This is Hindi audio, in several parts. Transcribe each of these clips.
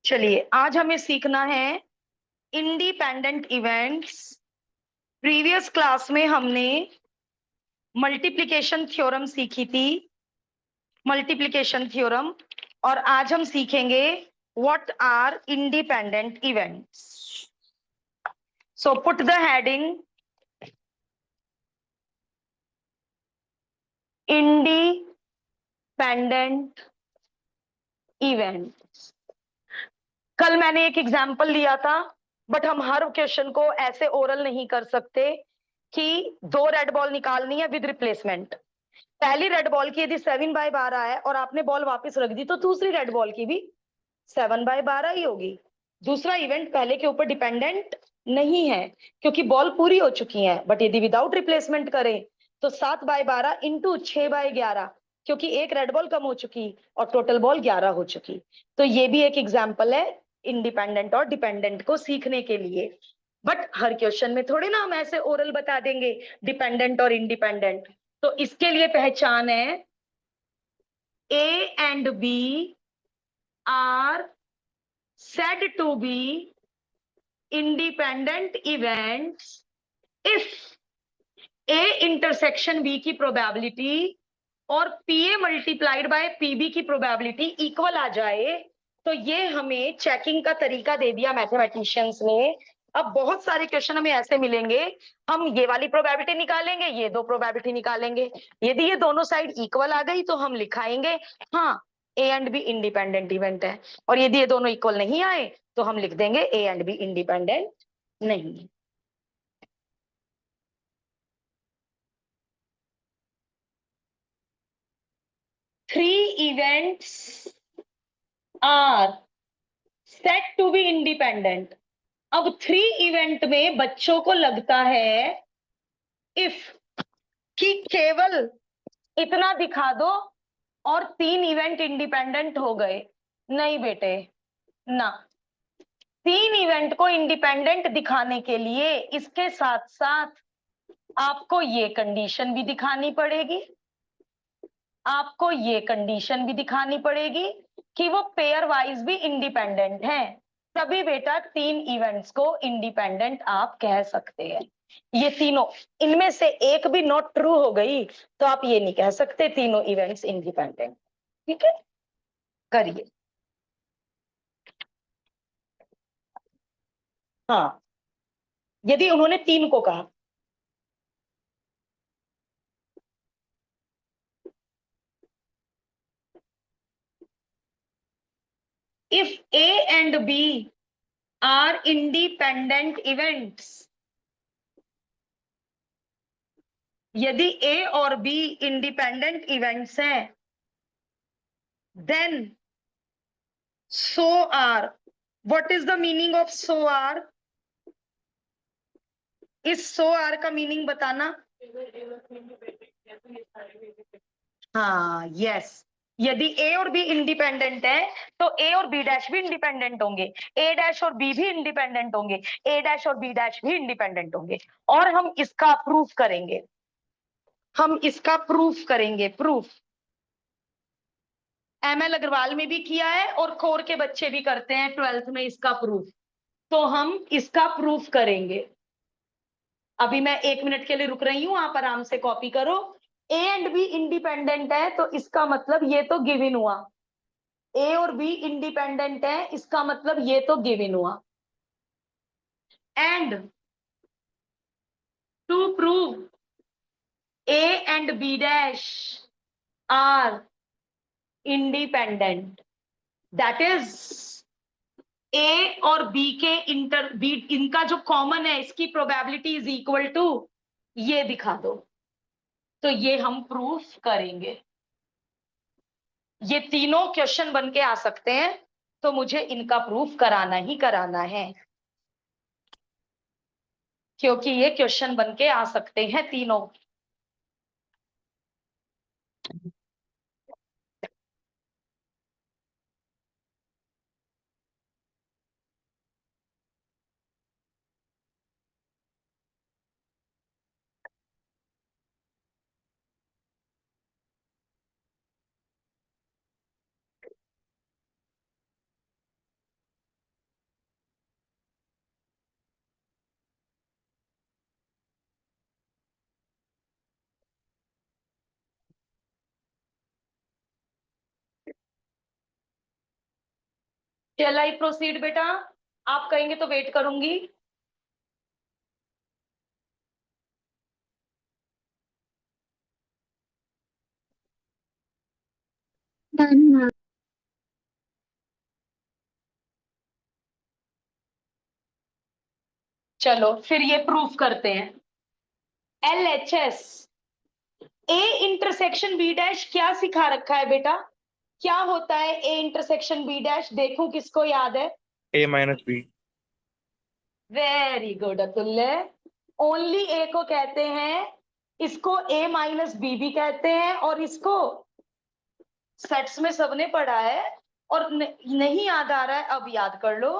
चलिए, आज हमें सीखना है इंडिपेंडेंट इवेंट्स। प्रीवियस क्लास में हमने मल्टीप्लिकेशन थ्योरम सीखी थी, मल्टीप्लिकेशन थ्योरम। और आज हम सीखेंगे what are independent events. So put the heading independent event. कल मैंने एक एग्जाम्पल लिया था, बट हम हर क्वेश्चन को ऐसे ओरल नहीं कर सकते कि दो रेड बॉल निकालनी है विद रिप्लेसमेंट। पहली रेड बॉल की यदि 7/12 है और आपने बॉल वापस रख दी तो दूसरी रेड बॉल की भी 7/12 ही होगी। दूसरा इवेंट पहले के ऊपर डिपेंडेंट नहीं है क्योंकि बॉल पूरी हो चुकी है। बट यदि विदाउट रिप्लेसमेंट करें तो 7/12 इंटू 6/11, क्योंकि एक रेड बॉल कम हो चुकी और टोटल बॉल 11 हो चुकी। तो ये भी एक एग्जाम्पल है इंडिपेंडेंट और डिपेंडेंट को सीखने के लिए। बट हर क्वेश्चन में थोड़े ना हम ऐसे ओरल बता देंगे डिपेंडेंट और इंडिपेंडेंट। तो इसके लिए पहचान है A and B are said to be independent events if A intersection B की प्रोबेबिलिटी और PA मल्टीप्लाइड बाय PB की प्रोबेबिलिटी इक्वल आ जाए। तो ये हमें चेकिंग का तरीका दे दिया मैथमेटिशियंस ने। अब बहुत सारे क्वेश्चन हमें ऐसे मिलेंगे, हम ये वाली प्रोबेबिलिटी निकालेंगे, ये दो प्रोबेबिलिटी निकालेंगे। यदि ये दोनों साइड इक्वल आ गई तो हम लिखाएंगे हाँ ए एंड बी इंडिपेंडेंट इवेंट है। और यदि ये दोनों इक्वल नहीं आए तो हम लिख देंगे ए एंड बी इंडिपेंडेंट नहीं है। Three events are set to be independent. अब थ्री इवेंट में बच्चों को लगता है इफ कि केवल इतना दिखा दो और तीन इवेंट इंडिपेंडेंट हो गए। नहीं बेटे, ना। तीन इवेंट को इंडिपेंडेंट दिखाने के लिए इसके साथ साथ आपको ये कंडीशन भी दिखानी पड़ेगी, आपको ये कंडीशन भी दिखानी पड़ेगी कि वो पेयर वाइज भी इंडिपेंडेंट हैं। तभी बेटा तीन इवेंट्स को इंडिपेंडेंट आप कह सकते हैं। ये तीनों, इनमें से एक भी नॉट ट्रू हो गई तो आप ये नहीं कह सकते तीनों इवेंट्स इंडिपेंडेंट। ठीक है, करिए। हाँ, यदि उन्होंने तीन को कहा, if A and B are independent events, यदि ए और बी इंडिपेंडेंट इवेंट्स हैं, then so are, what is the meaning of so are? इस so are का मीनिंग बताना। हाँ, यस। यदि ए और बी इंडिपेंडेंट है तो ए और बी डैश भी इंडिपेंडेंट होंगे, ए डैश और बी भी इंडिपेंडेंट होंगे, ए डैश और बी डैश भी इंडिपेंडेंट होंगे। और हम इसका प्रूफ करेंगे, हम इसका प्रूफ करेंगे। प्रूफ ML अग्रवाल में भी किया है और कोर के बच्चे भी करते हैं 12th में इसका प्रूफ। तो हम इसका प्रूफ करेंगे। अभी मैं 1 मिनट के लिए रुक रही हूं, आप आराम से कॉपी करो। ए एंड बी इंडिपेंडेंट है तो इसका मतलब ये तो गिवन हुआ, ए और बी इंडिपेंडेंट है इसका मतलब ये तो गिवन हुआ। And to prove A and B dash are independent, that is A और बी के इंटर बी इनका जो कॉमन है इसकी प्रोबेबिलिटी इज इक्वल टू ये दिखा दो। तो ये हम प्रूफ करेंगे। ये तीनों क्वेश्चन बन के आ सकते हैं तो मुझे इनका प्रूफ कराना ही कराना है, क्योंकि ये क्वेश्चन बन के आ सकते हैं तीनों। शैल आई प्रोसीड बेटा? आप कहेंगे तो वेट करूंगी। Done ma'am. चलो फिर ये प्रूफ करते हैं। L H S A intersection B dash क्या सिखा रखा है बेटा? क्या होता है ए इंटरसेक्शन बी डैश? देखो किसको याद है। ए माइनस बी। वेरी गुड अतुल्य। ओनली ए को कहते हैं, इसको ए माइनस बी भी कहते हैं, और इसको सेट्स में सबने पढ़ा है, और नहीं याद आ रहा है अब याद कर लो।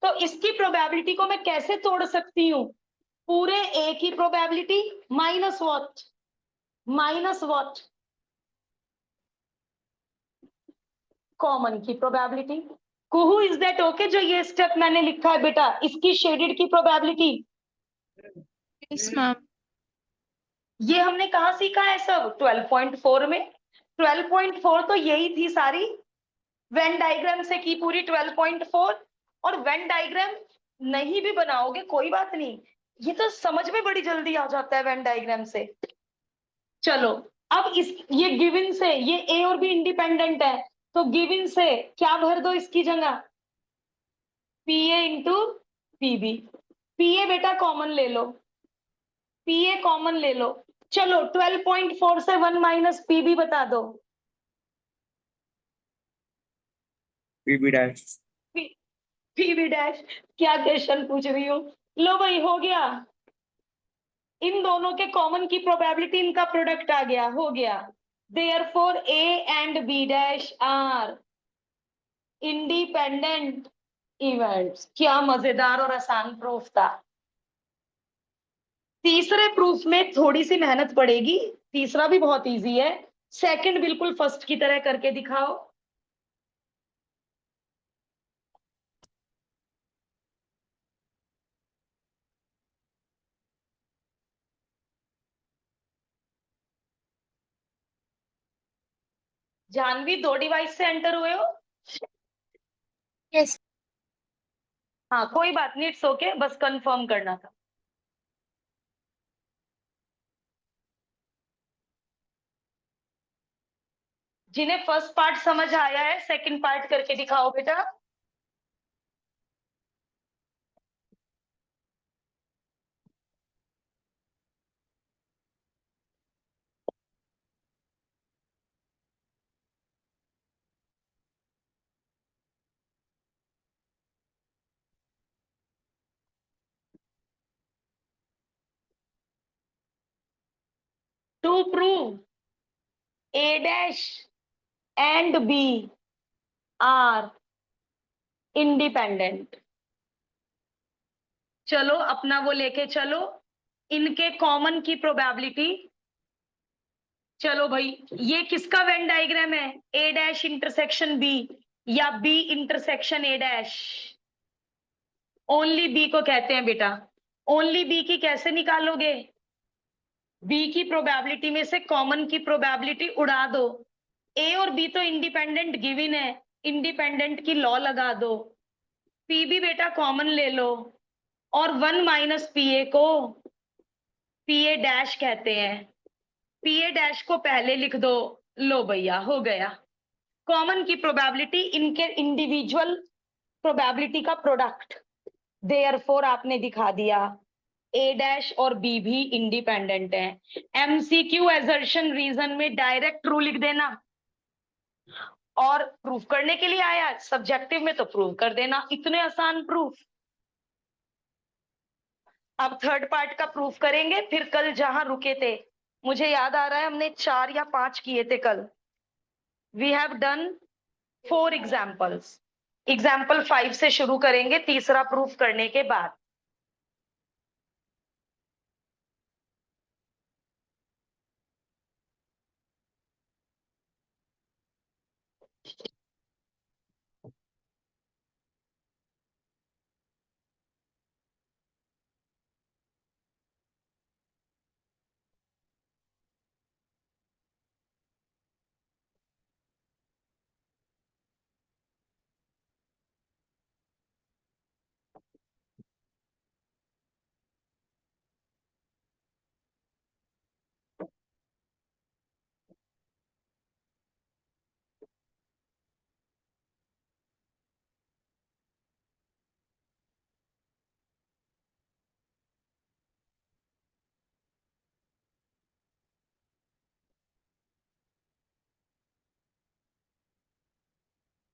तो इसकी प्रोबेबिलिटी को मैं कैसे तोड़ सकती हूं? पूरे ए की probability minus what? Minus what? Common की probability. Kuhu is that okay? जो ये स्टेप मैंने लिखा है बेटा, इसकी शेडेड की प्रोबेबिलिटी। Yes ma'am. ये हमने कहा सीखा है सब? 12.4 में। 12.4 तो यही थी सारी, वेन डायग्राम से की पूरी 12.4। और वेन डायग्राम नहीं भी बनाओगे कोई बात नहीं, ये तो समझ में बड़ी जल्दी आ जाता है वेन डायग्राम से। चलो, अब इस ये गिवन से, ये ए और बी इंडिपेंडेंट है, तो गिवन से क्या भर दो इसकी जगह? P A into P B. P A बेटा कॉमन ले लो, पी ए कॉमन ले लो। चलो 12.4 से 1 माइनस पी बी बता दो। B B dash. P B dash. क्या क्वेश्चन पूछ रही हूँ? लो भाई, हो गया। इन दोनों के कॉमन की प्रोबेबिलिटी, इनका प्रोडक्ट आ गया, हो गया। Therefore A and B dash are independent events. क्या मजेदार और आसान प्रूफ था। तीसरे प्रूफ में थोड़ी सी मेहनत पड़ेगी, तीसरा भी बहुत इजी है। सेकंड बिल्कुल फर्स्ट की तरह करके दिखाओ। जानवी, 2 डिवाइस से एंटर हुए हो? यस। हाँ कोई बात नहीं, इट्स ओके, बस कंफर्म करना था। जिन्हें फर्स्ट पार्ट समझ आया है, सेकंड पार्ट करके दिखाओ बेटा। To prove A dash and B are independent. चलो अपना वो लेके चलो, इनके कॉमन की प्रोबेबिलिटी। चलो भाई, ये किसका वेन डायग्राम है? ए डैश इंटरसेक्शन बी या B intersection A dash? Only B को कहते हैं बेटा। ओनली बी की कैसे निकालोगे? बी की प्रोबेबिलिटी में से कॉमन की प्रोबेबिलिटी उड़ा दो। ए और बी तो इंडिपेंडेंट गिवन है, इंडिपेंडेंट की लॉ लगा दो। पी भी बेटा कॉमन ले लो, और 1 माइनस पी ए को पी ए डैश कहते हैं। पी ए डैश को पहले लिख दो। लो भैया, हो गया। कॉमन की प्रोबेबिलिटी इनके इंडिविजुअल प्रोबेबिलिटी का प्रोडक्ट। देयरफॉर आपने दिखा दिया ए डैश और बी भी इंडिपेंडेंट है। एमसीक्यू एजर्शन रीजन में डायरेक्ट ट्रू लिख देना, और प्रूफ करने के लिए आया, सब्जेक्टिव में तो प्रूव कर देना। इतने आसान प्रूफ। अब थर्ड पार्ट का प्रूफ करेंगे, फिर कल जहां रुके थे, मुझे याद आ रहा है हमने 4 या 5 किए थे कल। We have done 4 examples. Example 5 से शुरू करेंगे तीसरा प्रूफ करने के बाद।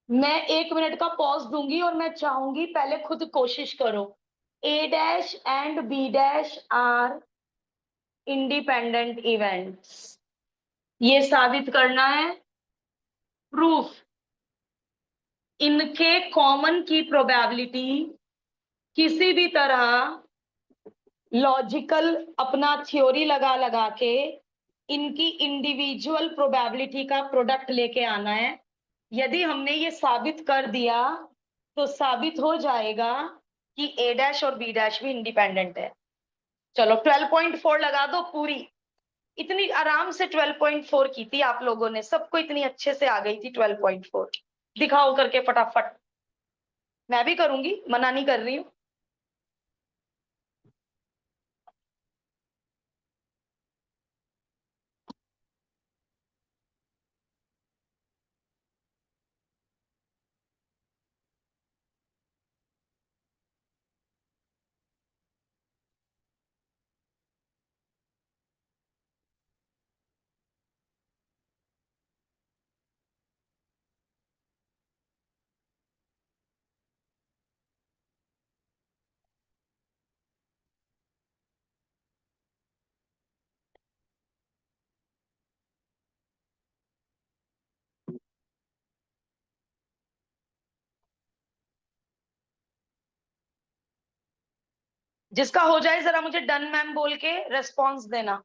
मैं 1 मिनट का पॉज दूंगी और मैं चाहूंगी पहले खुद कोशिश करो। A dash and B dash are independent events, ये साबित करना है। प्रूफ, इनके कॉमन की प्रोबेबिलिटी किसी भी तरह लॉजिकल अपना थ्योरी लगा लगा के इनकी इंडिविजुअल प्रोबेबिलिटी का प्रोडक्ट लेके आना है। यदि हमने ये साबित कर दिया तो साबित हो जाएगा कि ए डैश और बी डैश भी इंडिपेंडेंट है। चलो 12.4 लगा दो पूरी। इतनी आराम से 12.4 की थी आप लोगों ने, सबको इतनी अच्छे से आ गई थी 12.4। दिखाओ करके फटाफट। मैं भी करूंगी, मना नहीं कर रही हूं। जिसका हो जाए जरा मुझे डन मैम बोल के रेस्पॉन्स देना।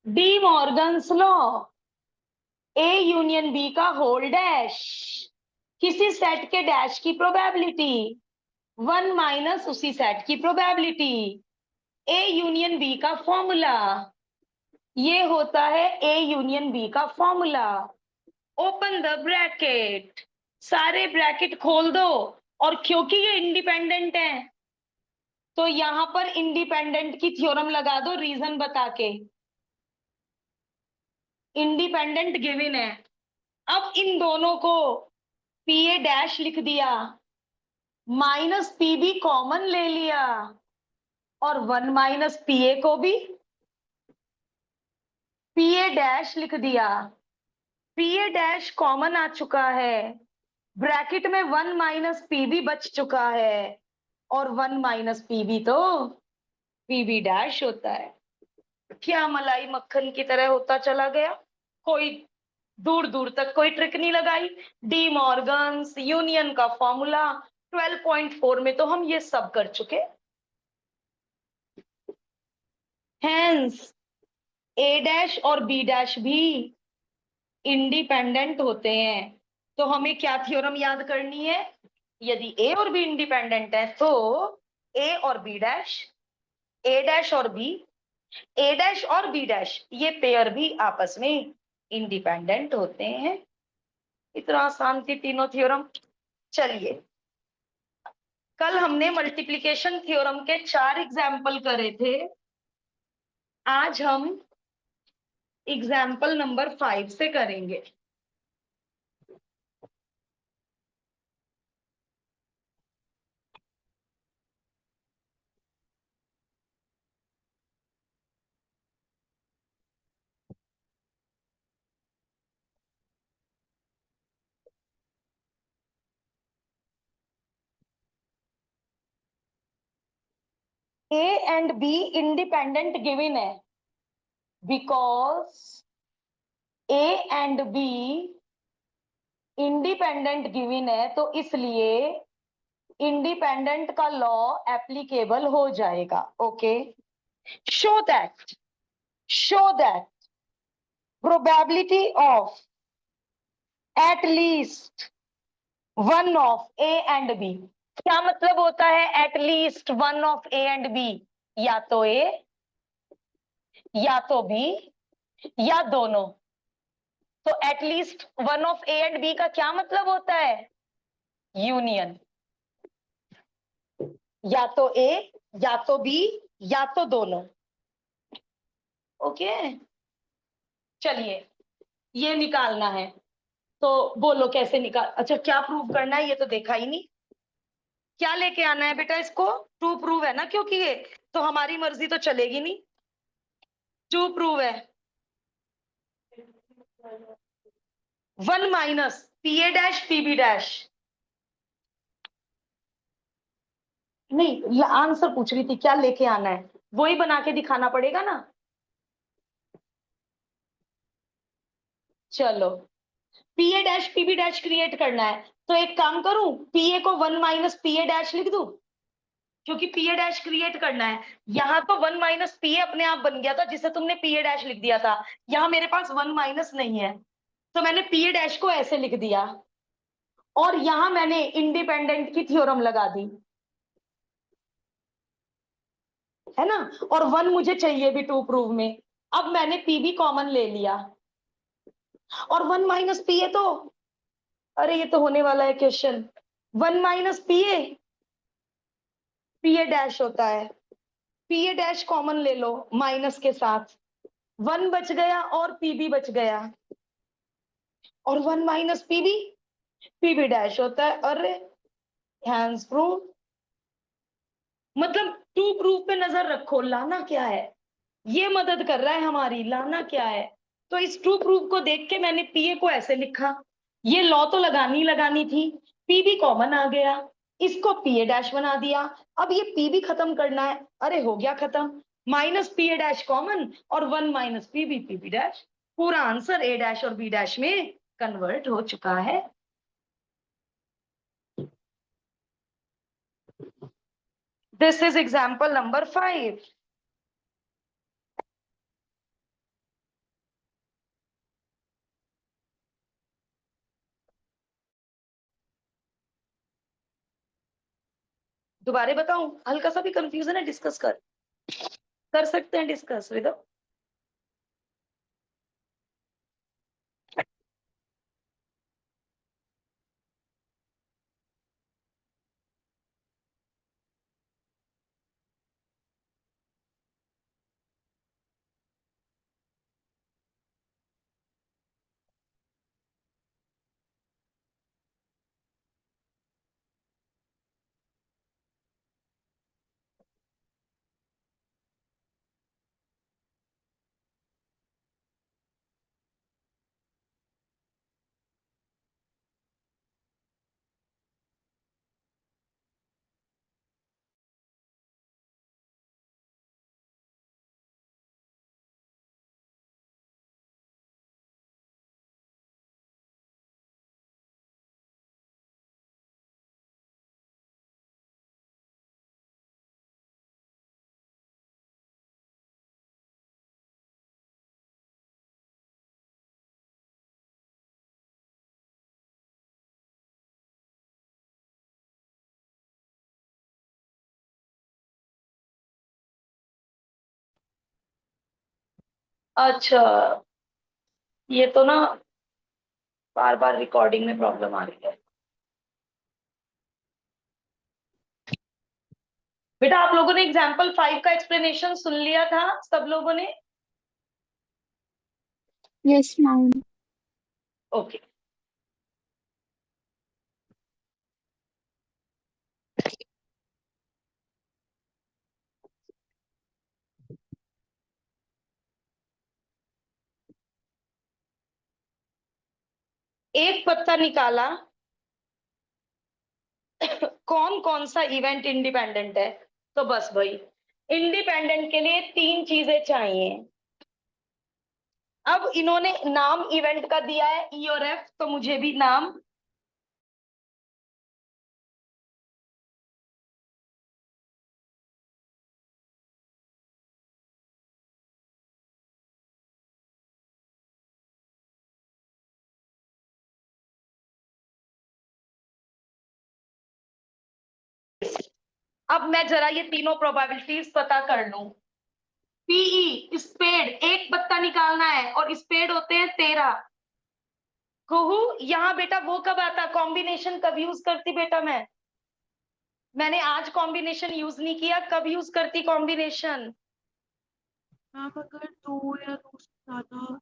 De Morgan's law, A union B का होल डैश किसी सेट के डैश की प्रोबेबिलिटी 1 माइनस उसी सेट की प्रोबेबिलिटी। ए यूनियन बी का फॉर्मूला, ये होता है ए यूनियन बी का फॉर्मूला। ओपन द ब्रैकेट, सारे ब्रैकेट खोल दो। और क्योंकि ये इंडिपेंडेंट है तो यहां पर इंडिपेंडेंट की थ्योरम लगा दो रीजन बता के। इंडिपेंडेंट गिवन है। अब इन दोनों को पी ए डैश लिख दिया, माइनस पी बी कॉमन ले लिया और 1 माइनस पी ए को भी पी ए डैश लिख दिया। पी ए डैश कॉमन आ चुका है, ब्रैकेट में 1 माइनस पी बी बच चुका है और 1 माइनस पी बी तो पी बी डैश होता है। क्या मलाई मक्खन की तरह होता चला गया, कोई दूर दूर तक कोई ट्रिक नहीं लगाई। डी मॉर्गन्स यूनियन का फॉर्मूला 12.4 में तो हम ये सब कर चुके। हेंस ए डैश और बी डैश भी इंडिपेंडेंट होते हैं। तो हमें क्या थ्योरम याद करनी है? यदि ए और बी इंडिपेंडेंट है तो ए और बी डैश, ए डैश और बी, ए डैश और बी डैश ये पेयर भी आपस में इंडिपेंडेंट होते हैं। इतना आसान थी तीनों थ्योरम। चलिए, कल हमने मल्टीप्लिकेशन थ्योरम के 4 एग्जाम्पल करे थे। आज हम एग्जाम्पल नंबर 5 से करेंगे। A and B independent given है because A and B independent given है, तो इसलिए इंडिपेंडेंट का लॉ एप्लीकेबल हो जाएगा। Okay, show that probability of at least one of A and B. क्या मतलब होता है at least one of A and B? या तो ए या तो बी या दोनों। तो at least one of A and B का क्या मतलब होता है? यूनियन। या तो ए या तो बी या तो दोनों। ओके, चलिए ये निकालना है। तो बोलो कैसे निकाल, अच्छा क्या प्रूव करना है ये तो देखा ही नहीं। क्या लेके आना है बेटा इसको? टू प्रूव है ना, क्योंकि ये तो हमारी मर्जी तो चलेगी नहीं। टू प्रूव है। 1 minus P A dash P B dash. नहीं आंसर पूछ रही थी क्या लेके आना है, वही बना के दिखाना पड़ेगा ना। चलो P A dash P B dash create करना है, तो एक काम करूं, पी ए को 1 माइनस पी ए डैश लिख दूं, क्योंकि पी ए डैश क्रिएट करना है। यहां तो 1 माइनस पी ए अपने आप बन गया था जिसे तुमने पी ए डैश लिख दिया था। यहां मेरे पास 1 माइनस नहीं है, तो मैंने पी ए डैश को ऐसे लिख दिया, और यहां मैंने इंडिपेंडेंट की थ्योरम लगा दी, है ना। और 1 मुझे चाहिए भी टू प्रूव में। अब मैंने पी भी कॉमन ले लिया, और 1 माइनस पी ए तो, अरे ये तो होने वाला है question. 1 minus P A dash होता है, पी ए डैश कॉमन ले लो माइनस के साथ, 1 बच गया और पी बी बच गया, और 1 माइनस पी बी डैश होता है। अरे हैंस प्रूव, मतलब टू प्रूफ पे नजर रखो, लाना क्या है, ये मदद कर रहा है हमारी, लाना क्या है। तो इस टू प्रूफ को देख के मैंने पीए को ऐसे लिखा, ये लॉ तो लगानी लगानी थी, पी भी कॉमन आ गया, इसको पीए डैश बना दिया। अब ये पी भी खत्म करना है, अरे हो गया खत्म, माइनस पीए डैश कॉमन, और 1 माइनस पी बी डैश, पूरा आंसर ए डैश और बी डैश में कन्वर्ट हो चुका है। This is example number 5। दोबारा बताऊं, हल्का सा भी कंफ्यूजन है, डिस्कस कर सकते हैं डिस्कस विद। अच्छा, ये तो ना बार बार रिकॉर्डिंग में प्रॉब्लम आ रही है। बेटा आप लोगों ने एग्जाम्पल 5 का एक्सप्लेनेशन सुन लिया था सब लोगों ने? Yes, ma'am. ओके। एक पत्ता निकाला, कौन कौन सा इवेंट इंडिपेंडेंट है? तो बस भाई, इंडिपेंडेंट के लिए 3 चीजें चाहिए। अब इन्होंने नाम इवेंट का दिया है ई और एफ, तो मुझे भी नाम अब मैं जरा ये तीनों प्रोबेबिलिटीज पता कर लूं। पीई स्पेड, एक पत्ता निकालना है और स्पेड होते हैं 13। कुहू, यहाँ बेटा वो कब आता, कॉम्बिनेशन कब यूज करती बेटा मैंने आज कॉम्बिनेशन यूज नहीं किया, कब यूज करती कॉम्बिनेशन? मैम अगर 2 या 2 से ज्यादा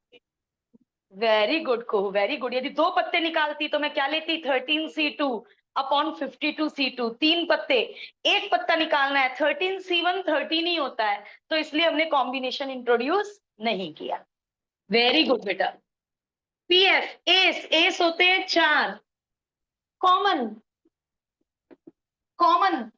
वेरी गुड को, वेरी गुड। यदि 2 पत्ते निकालती तो मैं क्या लेती, 13C2 अपॉन 52C2। 3 पत्ते, 1 पत्ता निकालना है, 13C1 13 ही होता है, तो इसलिए हमने कॉम्बिनेशन इंट्रोड्यूस नहीं किया। वेरी गुड बेटा। पीएफ एस, एस होते हैं 4, कॉमन, कॉमन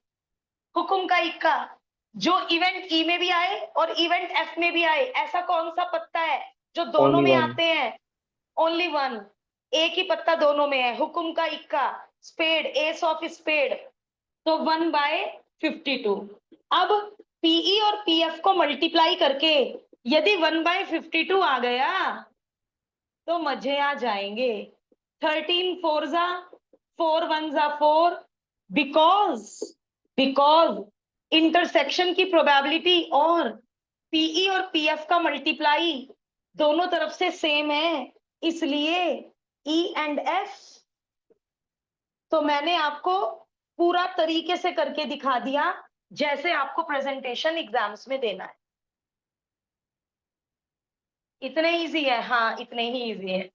हुकुम का इक्का, जो इवेंट ई में भी आए और इवेंट एफ में भी आए। ऐसा कौन सा पत्ता है जो दोनों Only में one. आते हैं? ओनली वन, एक ही पत्ता दोनों में है, हुकुम का इक्का, स्पेड, एस ऑफ स्पेड, तो 1/52। अब पीई और पीएफ को मल्टीप्लाई करके यदि 1/52 आ गया तो मजे आ जाएंगे। 13 4 जा 4 1 जा 4, बिकॉज इंटरसेक्शन की प्रोबेबिलिटी और पीई और पीएफ का मल्टीप्लाई दोनों तरफ से सेम है, इसलिए ई एंड एफ। तो मैंने आपको पूरा तरीके से करके दिखा दिया जैसे आपको प्रेजेंटेशन एग्जाम्स में देना है। इतने इजी है, हाँ इतने ही इजी है।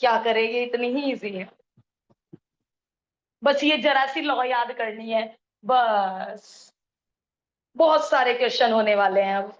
क्या करेंगे, इतनी ही इजी है। बस ये जरा सी लॉ याद करनी है बस। बहुत सारे क्वेश्चन होने वाले हैं अब।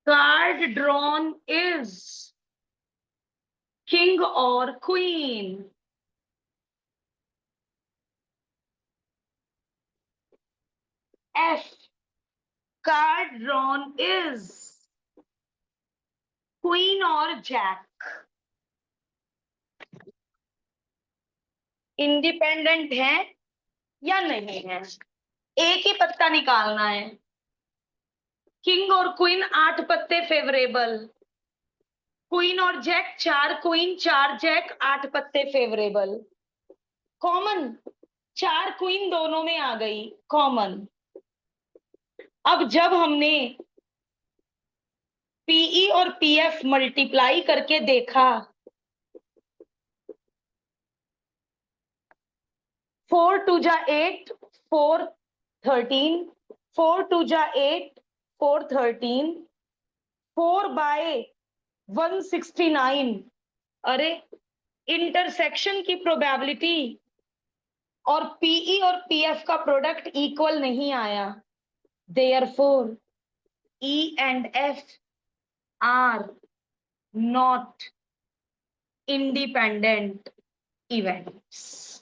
कार्ड ड्रॉन इज किंग और queen. F, card drawn is queen और जैक। इंडिपेंडेंट है या नहीं है? एक ही पत्ता निकालना है। किंग और क्वीन 8 पत्ते फेवरेबल, क्वीन और जैक 4 क्वीन 4 जैक 8 पत्ते फेवरेबल। कॉमन, 4 क्वीन दोनों में आ गई, कॉमन। अब जब हमने पीई और पीएफ मल्टीप्लाई करके देखा, 4 2 जा 8 4 13, 4 2 जा 8 4 13, 4/169। अरे इंटरसेक्शन की प्रोबेबिलिटी और पीई और पीएफ का प्रोडक्ट इक्वल नहीं आया, therefore E and F R not independent events.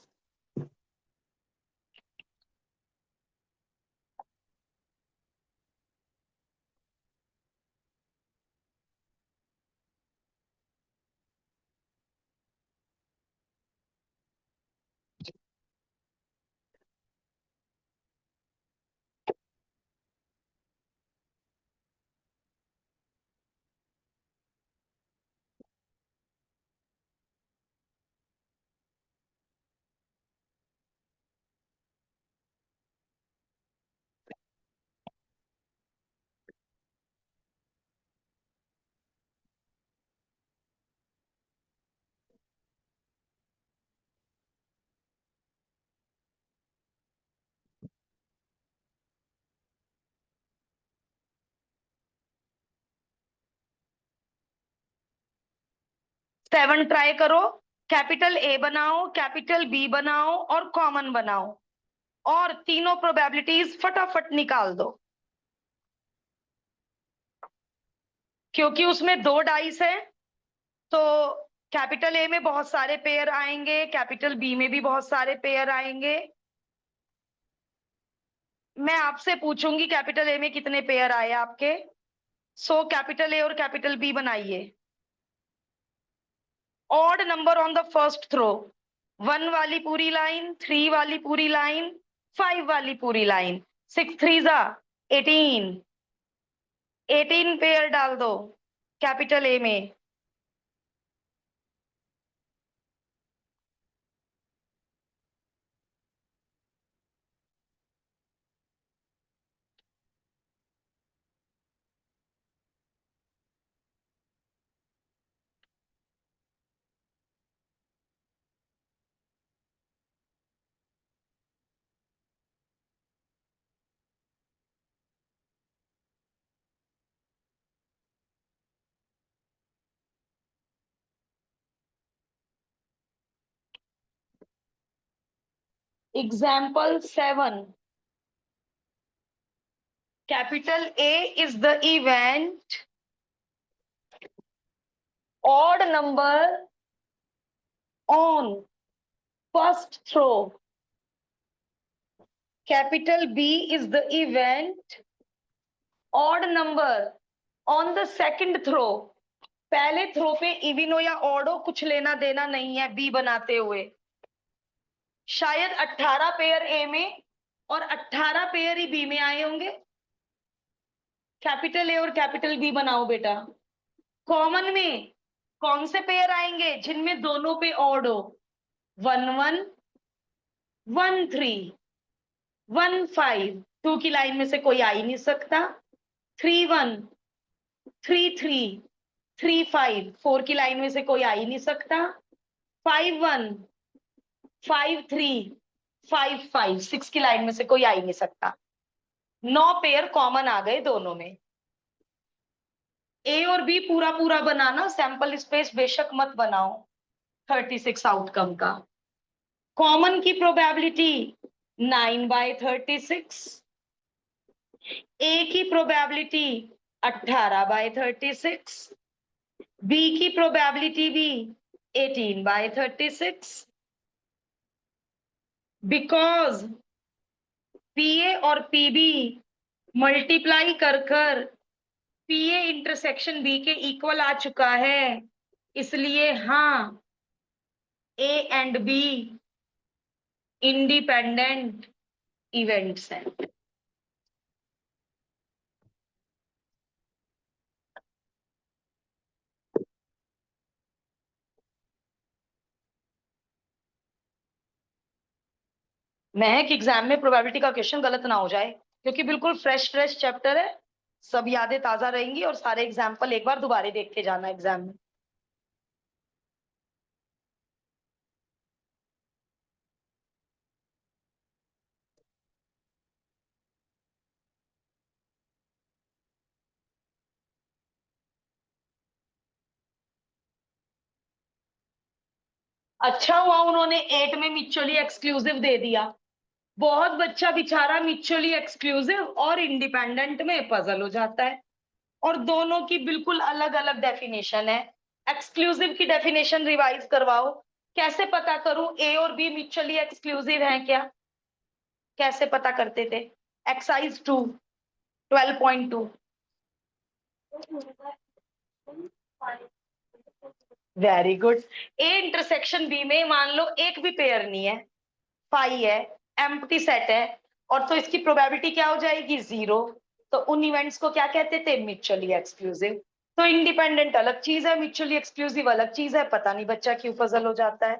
7 try करो, कैपिटल ए बनाओ, कैपिटल बी बनाओ और कॉमन बनाओ। और तीनों प्रोबेबिलिटीज फटाफट निकाल दो, क्योंकि उसमें 2 डाइस है। तो कैपिटल ए में बहुत सारे पेयर आएंगे, कैपिटल बी में भी बहुत सारे पेयर आएंगे। मैं आपसे पूछूंगी कैपिटल ए में कितने पेयर आए आपके। सो कैपिटल ए और कैपिटल बी बनाइए। Odd number on the first throw, 1 वाली पूरी लाइन, 3 वाली पूरी लाइन, 5 वाली पूरी लाइन, 6 3 जा 18, 18 पेयर डाल दो कैपिटल ए में। Example 7. Capital A is the event. Odd number on first throw. Capital B is the event. Odd number on the second throw. पहले थ्रो पे इविन हो या ऑड हो कुछ लेना देना नहीं है बी बनाते हुए। शायद 18 पेयर ए में और 18 पेयर ही बी में आए होंगे। कैपिटल ए और कैपिटल बी बनाओ बेटा। कॉमन में कौन से पेयर आएंगे जिनमें दोनों पे ऑड हो? 1 1 1 3 1 5, 2 की लाइन में से कोई आ ही नहीं सकता। 3 1 3 3 3 5, 4 की लाइन में से कोई आ ही नहीं सकता। 5 1 5 3 5 5, 6 की लाइन में से कोई आ ही नहीं सकता। 9 पेयर कॉमन आ गए दोनों में। ए और बी पूरा पूरा बनाना, सैंपल स्पेस बेशक मत बनाओ 36 आउटकम का। कॉमन की प्रोबेबिलिटी 9/36, ए की प्रोबेबिलिटी 18/36, बी की प्रोबेबिलिटी भी 18/36। बिकॉज पीए और पीबी मल्टीप्लाई कर कर पीए इंटरसेक्शन बी के इक्वल आ चुका है, इसलिए हाँ ए एंड बी इंडिपेंडेंट इवेंट्स हैं। महक एग्जाम में प्रोबेबिलिटी का क्वेश्चन गलत ना हो जाए, क्योंकि बिल्कुल फ्रेश फ्रेश चैप्टर है, सब यादें ताजा रहेंगी और सारे एग्जाम्पल एक बार दोबारा देख के जाना एग्जाम में। अच्छा हुआ उन्होंने 8 में म्यूचुअली एक्सक्लूसिव दे दिया। बहुत बच्चा बेचारा म्यूचुअली एक्सक्लूसिव और इंडिपेंडेंट में पजल हो जाता है, और दोनों की बिल्कुल अलग अलग डेफिनेशन है। एक्सक्लूसिव की डेफिनेशन रिवाइज करवाओ। कैसे पता करूं ए और बी म्यूचुअली एक्सक्लूसिव हैं क्या? कैसे पता करते थे? Exercise 2 12.2। Very good. A intersection B में मान लो एक भी पेयर नहीं है, पाई है, एम्प्टी सेट है, और तो इसकी प्रोबेबिलिटी क्या हो जाएगी? 0। तो उन इवेंट्स को क्या कहते थे? Mutually exclusive. तो इंडिपेंडेंट अलग चीज है, म्यूचुअली एक्सक्लूसिव अलग चीज है। पता नहीं बच्चा क्यों पजल हो जाता है।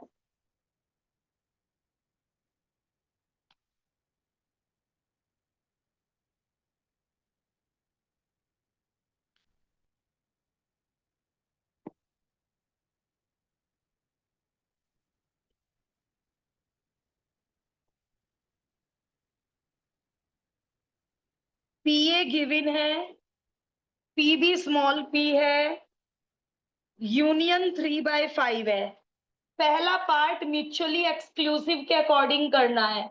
पी ए गिवन है, पी बी स्मॉल पी है, यूनियन 3/5 है। पहला पार्ट म्यूचुअली एक्सक्लूसिव के अकॉर्डिंग करना है,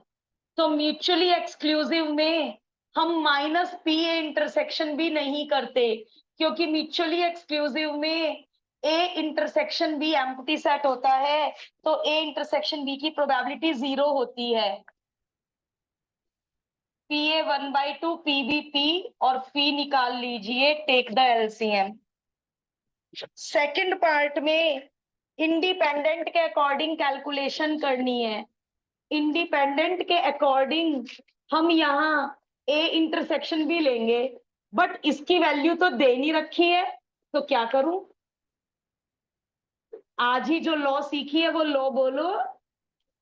तो म्यूचुअली एक्सक्लूसिव में हम माइनस पी ए इंटरसेक्शन भी नहीं करते, क्योंकि म्यूचुअली एक्सक्लूसिव में A intersection B empty set होता है, तो ए इंटरसेक्शन बी की प्रोबेबिलिटी 0 होती है। P A 1/2 P B P और पी निकाल लीजिए, take the LCM. Second part में इंडिपेंडेंट के अकॉर्डिंग कैलकुलेशन करनी है। इंडिपेंडेंट के अकॉर्डिंग हम यहाँ ए इंटरसेक्शन भी लेंगे, बट इसकी वैल्यू तो दे नहीं रखी है, तो क्या करूं? आज ही जो लॉ सीखी है वो लॉ बोलो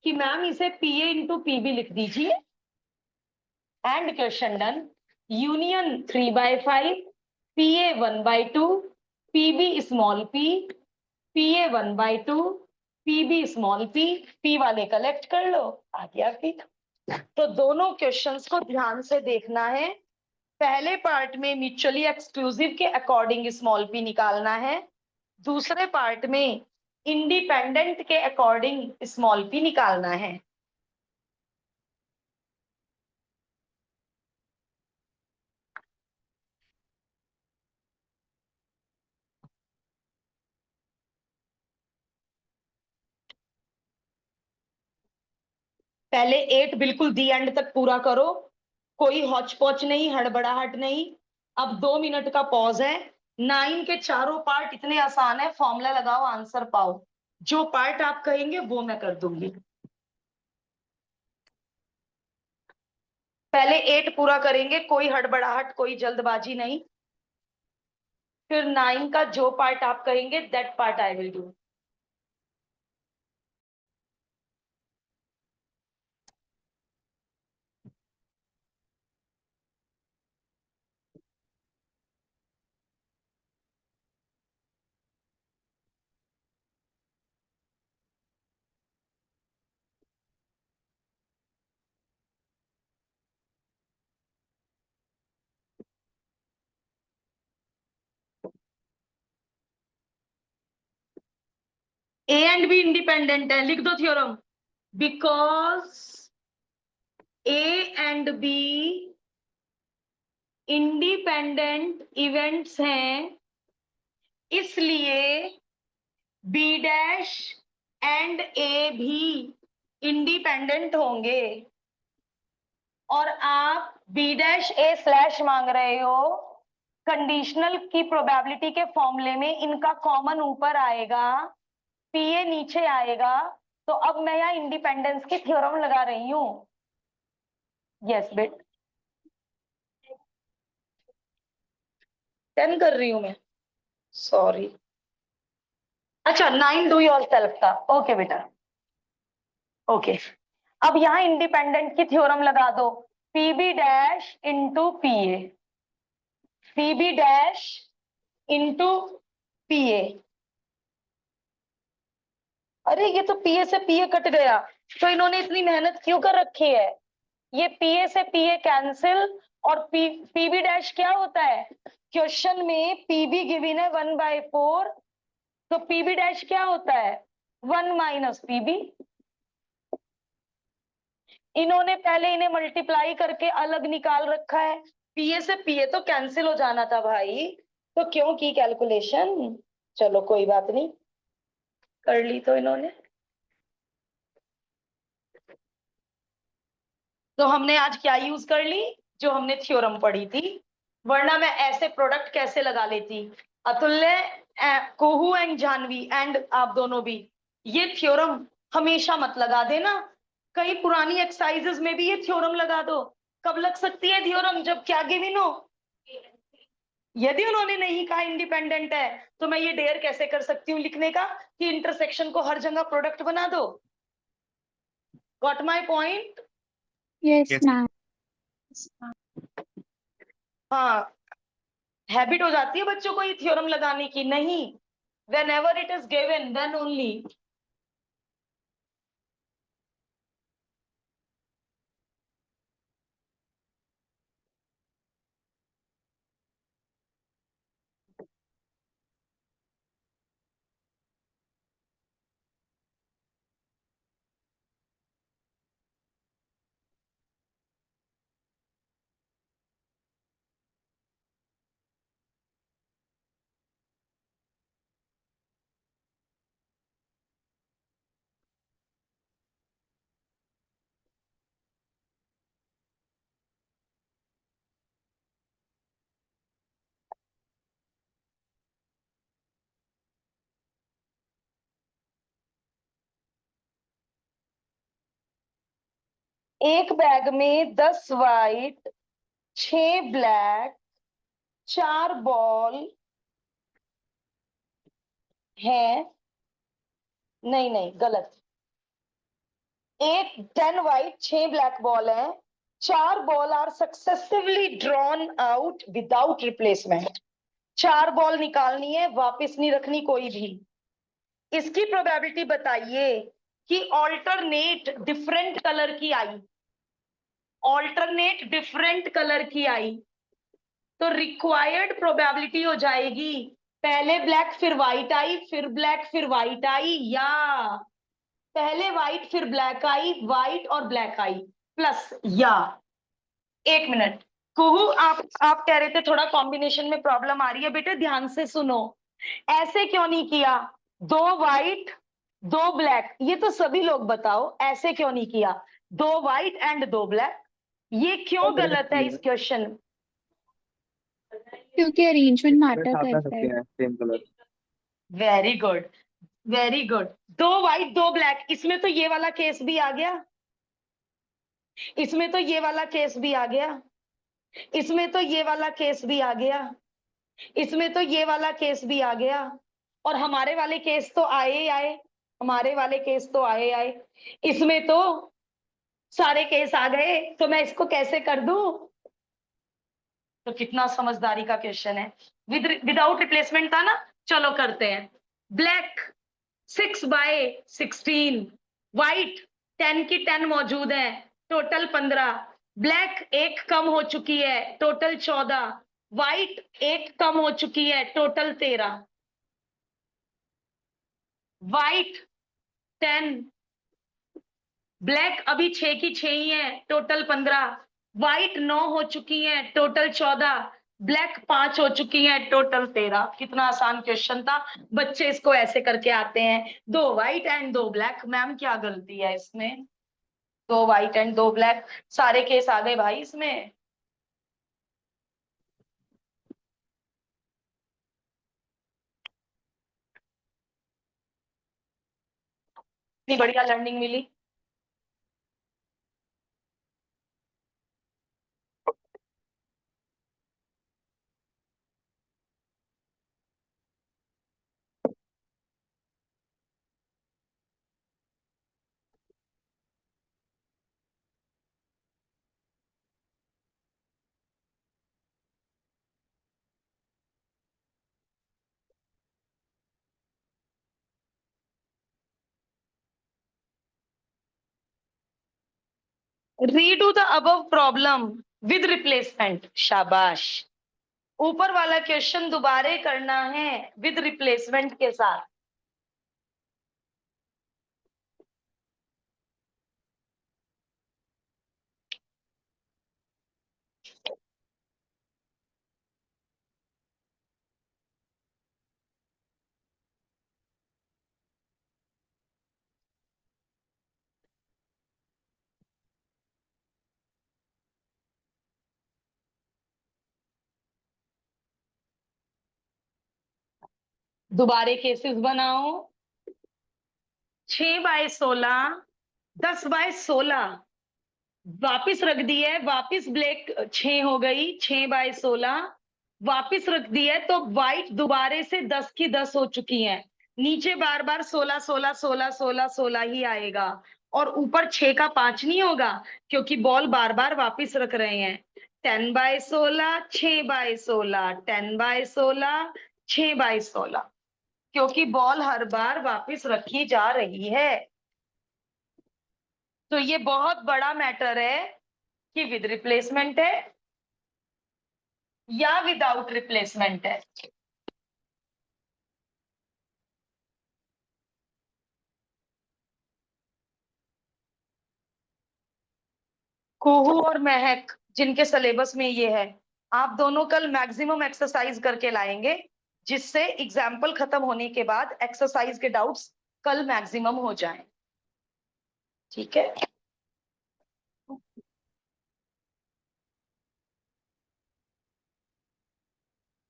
कि मैम इसे P A into P B लिख दीजिए, and question done. Union 3/5, P A 1/2, P B small P, P A 1/2, P B small P, P वाले कलेक्ट कर लो, आ गया फिर। तो दोनों क्वेश्चंस को ध्यान से देखना है। पहले पार्ट में म्यूचुअली एक्सक्लूसिव के अकॉर्डिंग स्मॉल पी निकालना है, दूसरे पार्ट में इंडिपेंडेंट के अकॉर्डिंग स्मॉल पी निकालना है। पहले 8 बिल्कुल दी एंड तक पूरा करो, कोई हौच पौच नहीं, हड़बड़ाहट नहीं। अब 2 मिनट का पॉज है। 9 के चारों पार्ट इतने आसान है, फॉर्मूला लगाओ, आंसर पाओ। जो पार्ट आप कहेंगे वो मैं कर दूंगी। पहले 8 पूरा करेंगे, कोई हड़बड़ाहट, कोई जल्दबाजी नहीं। फिर 9 का जो पार्ट आप कहेंगे that part I will do. A and B independent है, लिख दो theorem. Because A and B independent events हैं, इसलिए बी डैश एंड ए भी इंडिपेंडेंट होंगे। और आप बी डैश ए स्लैश मांग रहे हो, कंडीशनल की प्रोबेबिलिटी के फॉर्मूले में इनका कॉमन ऊपर आएगा, पी ए नीचे आएगा। तो अब मैं यहाँ इंडिपेंडेंस की थ्योरम लगा रही हूँ। यस बेट, 10 कर रही हूं मैं, सॉरी। अच्छा 9 डू योर सेल्फ था, ओके बेटा, ओके। अब यहाँ इंडिपेंडेंट की थ्योरम लगा दो, P B dash into P A, P B dash into P A. अरे ये तो पी ए से पी ए कट गया, तो इन्होंने इतनी मेहनत क्यों कर रखी है? ये पी ए से पी ए कैंसिल, और पी बी डैश क्या होता है? क्वेश्चन में पी बी गिवन है 1/4, तो पी बी डैश क्या होता है? 1 माइनस पी बी। इन्होंने पहले इन्हें मल्टीप्लाई करके अलग निकाल रखा है, पीए से पीए तो कैंसिल हो जाना था भाई, तो क्यों की कैलकुलेशन? चलो कोई बात नहीं, कर ली तो इन्होंने। तो हमने आज क्या यूज कर ली? जो हमने थ्योरम पढ़ी थी, वरना मैं ऐसे प्रोडक्ट कैसे लगा लेती। अतुल्य, कोहू एंड जानवी एंड आप दोनों भी, ये थ्योरम हमेशा मत लगा देना। कई पुरानी एक्सरसाइजेस में भी ये थ्योरम लगा दो। कब लग सकती है थ्योरम? जब क्या गिवन हो। यदि उन्होंने नहीं कहा इंडिपेंडेंट है, तो मैं ये डेयर कैसे कर सकती हूँ लिखने का कि इंटरसेक्शन को हर जगह प्रोडक्ट बना दो? Got my point? Yes, Yes. ma'am. हाँ, हैबिट हो जाती है बच्चों को ये थ्योरम लगाने की। नहीं, whenever it is given then only। एक बैग में 10 वाइट, 6 ब्लैक, 4 बॉल है। नहीं नहीं, गलत। 10 वाइट, 6 ब्लैक बॉल है, 4 ball are successively drawn out without replacement. 4 ball निकालनी है, वापस नहीं रखनी कोई भी। इसकी प्रोबेबिलिटी बताइए कि ऑल्टरनेट डिफरेंट कलर की आई, ऑल्टरनेट डिफरेंट कलर की आई, तो रिक्वायर्ड प्रोबेबिलिटी हो जाएगी पहले ब्लैक फिर व्हाइट आई, फिर ब्लैक फिर व्हाइट आई, या पहले व्हाइट फिर ब्लैक आई, व्हाइट और ब्लैक आई, प्लस या। 1 मिनट, कुहू आप कह रहे थे थोड़ा कॉम्बिनेशन में प्रॉब्लम आ रही है। बेटे ध्यान से सुनो, ऐसे क्यों नहीं किया? 2 वाइट 2 ब्लैक, ये तो सभी लोग बताओ ऐसे क्यों नहीं किया? 2 वाइट एंड 2 ब्लैक, ये क्यों गलत है इस क्वेश्चन? क्योंकि अरेंजमेंट मैटर साथ आ करता सकते है। हैं same colour. Very good, very good. 2 white 2 black, इसमें तो ये वाला केस भी आ गया, इसमें तो ये वाला केस भी आ गया, इसमें तो ये वाला केस भी आ गया, इसमें तो ये वाला केस भी आ गया, और हमारे वाले केस तो आए ही आए, हमारे वाले केस तो आए आए, इसमें तो सारे केस आ गए। तो मैं इसको कैसे कर दूं? तो कितना समझदारी का क्वेश्चन है। विदाउट रिप्लेसमेंट था ना, चलो करते हैं। ब्लैक 6/16, व्हाइट 10 की 10 मौजूद है, टोटल 15, ब्लैक एक कम हो चुकी है, टोटल 14, व्हाइट एक कम हो चुकी है, टोटल 13, व्हाइट 10, ब्लैक अभी 6 की 6 ही है, टोटल 15, व्हाइट 9 हो चुकी है, टोटल 14, ब्लैक 5 हो चुकी है, टोटल 13। कितना आसान क्वेश्चन था, बच्चे इसको ऐसे करके आते हैं। 2 व्हाइट एंड 2 ब्लैक, मैम क्या गलती है इसमें? 2 व्हाइट एंड 2 ब्लैक, सारे केस आ गए भाई इसमें। इतनी बढ़िया लर्निंग मिली। Redo the above problem with replacement, शाबाश। ऊपर वाला क्वेश्चन दोबारा करना है विद रिप्लेसमेंट के साथ। दोबारे केसेस बनाओ। 6/16, 10/16, वापिस रख दी है, वापिस ब्लैक 6 हो गई, 6/16 वापिस रख दी है, तो व्हाइट दोबारे से 10 की 10 हो चुकी है। नीचे बार बार 16 16 16 16 16 ही आएगा, और ऊपर 6 का 5 नहीं होगा, क्योंकि बॉल बार बार वापिस रख रहे हैं। 10/16, 6/16, 10/16, 6/16, क्योंकि बॉल हर बार वापिस रखी जा रही है। तो ये बहुत बड़ा मैटर है कि विद रिप्लेसमेंट है या विदाउट रिप्लेसमेंट है। कुहू और महक जिनके सिलेबस में ये है, आप दोनों कल मैक्सिमम एक्सरसाइज करके लाएंगे, जिससे एग्जाम्पल खत्म होने के बाद एक्सरसाइज के डाउट्स कल मैक्सिमम हो जाएं। ठीक है।